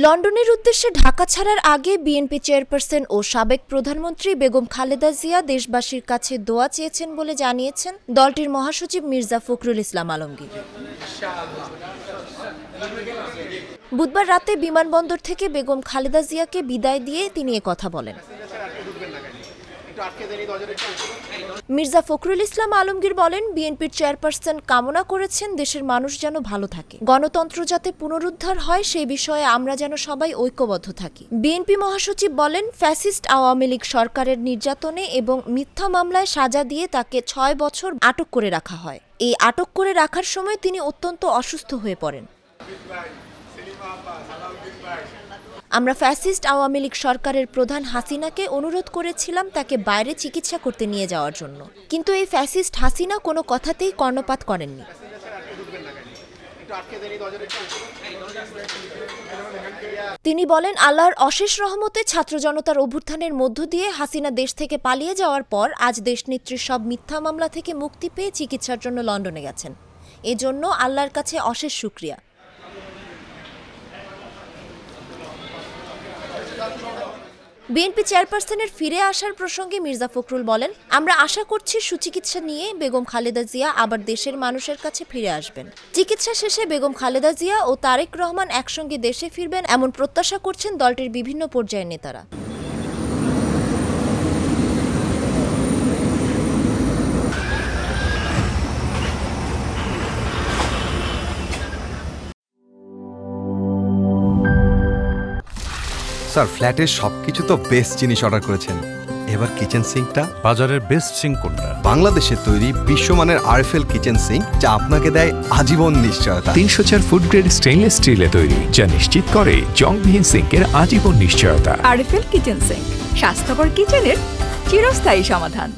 লন্ডনের উদ্দেশ্যে ঢাকা ছাড়ার আগে বিএনপি চেয়ারপারসন ও সাবেক প্রধানমন্ত্রী বেগম খালেদা জিয়া দেশবাসীর কাছে দোয়া চেয়েছেন বলে জানিয়েছেন দলটির মহাসচিব মির্জা ফখরুল ইসলাম আলমগীর। বুধবার রাতে বিমানবন্দর থেকে বেগম খালেদা জিয়াকে বিদায় দিয়ে তিনি একথা বলেন। মির্জা ফখরুল ইসলাম আলমগীর বলেন, বিএনপির চেয়ারপারসন কামনা করেছেন দেশের মানুষ যেন ভালো থাকে, গণতন্ত্র যাতে পুনরুদ্ধার হয় সেই বিষয়ে আমরা যেন সবাই ঐক্যবদ্ধ থাকি। বিএনপি মহাসচিব বলেন, ফ্যাসিস্ট আওয়ামী লীগ সরকারের নির্যাতনে এবং মিথ্যা মামলায় সাজা দিয়ে তাকে 6 বছর আটক করে রাখা হয়। এই আটক করে রাখার সময় তিনি অত্যন্ত অসুস্থ হয়ে পড়েন। আমরা ফ্যাসিস্ট আওয়ামী লীগ সরকারের প্রধান হাসিনাকে অনুরোধ করেছিলাম তাকে বাইরে চিকিৎসা করতে নিয়ে যাওয়ার জন্য, কিন্তু এই ফ্যাসিস্ট হাসিনা কোনো কথাতেই কর্ণপাত করেননি। তিনি বলেন, আল্লাহর অশেষ রহমতে ছাত্র জনতার অভ্যুত্থানের মধ্য দিয়ে হাসিনা দেশ থেকে পালিয়ে যাওয়ার পর আজ দেশনেত্রীর সব মিথ্যা মামলা থেকে মুক্তি পেয়ে চিকিৎসার জন্য লন্ডনে গেছেন। এজন্য আল্লাহর কাছে অশেষ শুকরিয়া। বিএনপি চেয়ারপারসনের ফিরে আসার প্রসঙ্গে মির্জা ফখরুল বলেন, আমরা আশা করছি সুচিকিৎসা নিয়ে বেগম খালেদা জিয়া আবার দেশের মানুষের কাছে ফিরে আসবেন। চিকিৎসা শেষে বেগম খালেদা জিয়া ও তারেক রহমান একসঙ্গে দেশে ফিরবেন এমন প্রত্যাশা করছেন দলটির বিভিন্ন পর্যায়ের নেতারা। স্যার, ফ্ল্যাটের সবকিছু তো বেস্ট জিনিস অর্ডার করেছেন, এবার কিচেন সিঙ্কটা? বাজারের বেস্ট সিঙ্ক কোনটা? বাংলাদেশে তৈরি বিশ্বমানের আরএফএল কিচেন সিঙ্ক, যা আপনাকে দেয় আজীবন নিশ্চয়তা। 304 ফুড গ্রেড স্টেইনলেস স্টিলে তৈরি, যা নিশ্চিত করে জংবিহীন সিঙ্কের আজীবন নিশ্চয়তা। আরএফএল কিচেন সিঙ্ক, স্বাস্থ্যকর কিচেনের চিরস্থায়ী সমাধান।